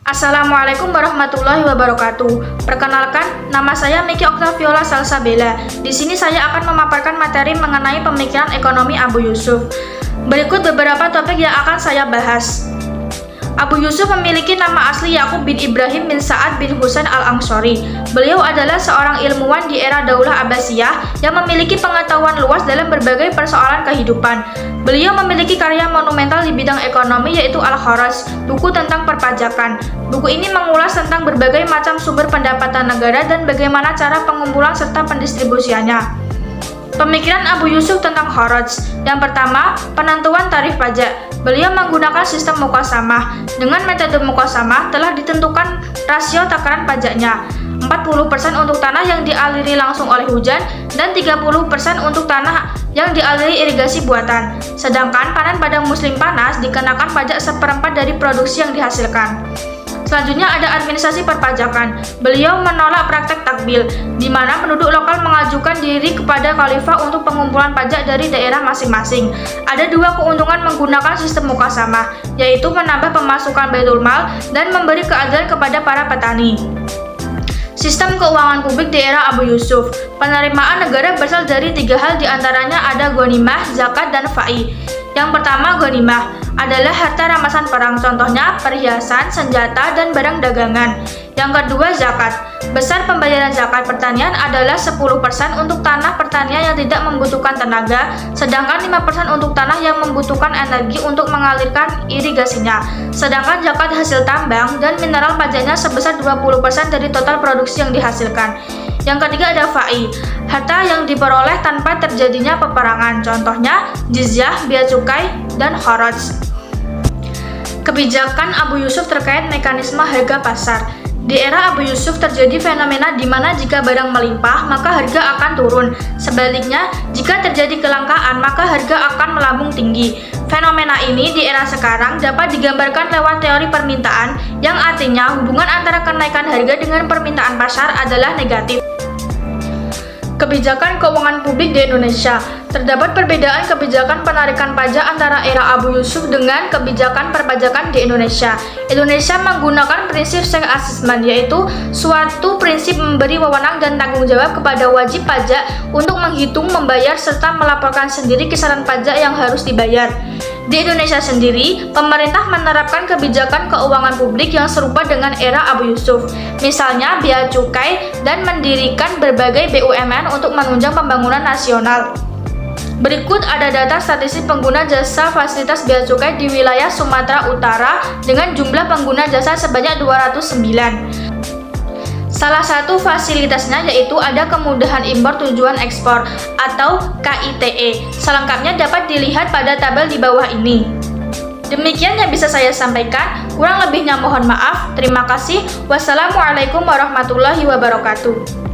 Assalamualaikum warahmatullahi wabarakatuh. Perkenalkan, nama saya Miki Oktaviola Salsabella. Di sini saya akan memaparkan materi mengenai pemikiran ekonomi Abu Yusuf. Berikut beberapa topik yang akan saya bahas. Abu Yusuf memiliki nama asli Yakub bin Ibrahim bin Sa'ad bin Husain al-Ansori. Beliau adalah seorang ilmuwan di era Daulah Abbasiyah yang memiliki pengetahuan luas dalam berbagai persoalan kehidupan. Beliau memiliki karya monumental di bidang ekonomi yaitu Al-Kharaj, buku tentang perpajakan. Buku ini mengulas tentang berbagai macam sumber pendapatan negara dan bagaimana cara pengumpulan serta pendistribusiannya. Pemikiran Abu Yusuf tentang kharaj. Yang pertama, penentuan tarif pajak. Beliau menggunakan sistem muqasamah. Dengan metode muqasamah telah ditentukan rasio takaran pajaknya. 40% untuk tanah yang dialiri langsung oleh hujan dan 30% untuk tanah yang dialiri irigasi buatan. Sedangkan panen pada musim panas dikenakan pajak 1/4 dari produksi yang dihasilkan. Selanjutnya ada administrasi perpajakan. Beliau menolak praktek takbil, di mana penduduk lokal mengajukan diri kepada khalifah untuk pengumpulan pajak dari daerah masing-masing. Ada dua keuntungan menggunakan sistem muqasamah, yaitu menambah pemasukan Baitul Mal dan memberi keadilan kepada para petani. Sistem keuangan publik di era Abu Yusuf. Penerimaan negara berasal dari 3 hal, diantaranya ada ghanimah, zakat, dan fai. Yang pertama, ghanimah adalah harta rampasan perang, contohnya perhiasan, senjata, dan barang dagangan. Yang kedua, zakat. Besar pembayaran zakat pertanian adalah 10% untuk tanah pertanian yang tidak membutuhkan tenaga, sedangkan 5% untuk tanah yang membutuhkan energi untuk mengalirkan irigasinya. Sedangkan zakat hasil tambang dan mineral pajaknya sebesar 20% dari total produksi yang dihasilkan. Yang ketiga ada fai, harta yang diperoleh tanpa terjadinya peperangan, contohnya jizyah, bea cukai, dan kharaj. Kebijakan Abu Yusuf terkait mekanisme harga pasar. Di era Abu Yusuf terjadi fenomena di mana jika barang melimpah, maka harga akan turun. Sebaliknya, jika terjadi kelangkaan, maka harga akan melambung tinggi. Fenomena ini di era sekarang dapat digambarkan lewat teori permintaan, yang artinya hubungan antara kenaikan harga dengan permintaan pasar adalah negatif. Kebijakan keuangan publik di Indonesia. Terdapat perbedaan kebijakan penarikan pajak antara era Abu Yusuf dengan kebijakan perpajakan di Indonesia. Indonesia menggunakan prinsip self-assessment, yaitu suatu prinsip memberi wewenang dan tanggung jawab kepada wajib pajak untuk menghitung, membayar, serta melaporkan sendiri kisaran pajak yang harus dibayar. Di Indonesia sendiri, pemerintah menerapkan kebijakan keuangan publik yang serupa dengan era Abu Yusuf, misalnya bea cukai dan mendirikan berbagai BUMN untuk menunjang pembangunan nasional. Berikut ada data statistik pengguna jasa fasilitas bea cukai di wilayah Sumatera Utara dengan jumlah pengguna jasa sebanyak 209. Salah satu fasilitasnya yaitu ada kemudahan impor tujuan ekspor atau KITE. Selengkapnya dapat dilihat pada tabel di bawah ini. Demikian yang bisa saya sampaikan, kurang lebihnya mohon maaf. Terima kasih. Wassalamualaikum warahmatullahi wabarakatuh.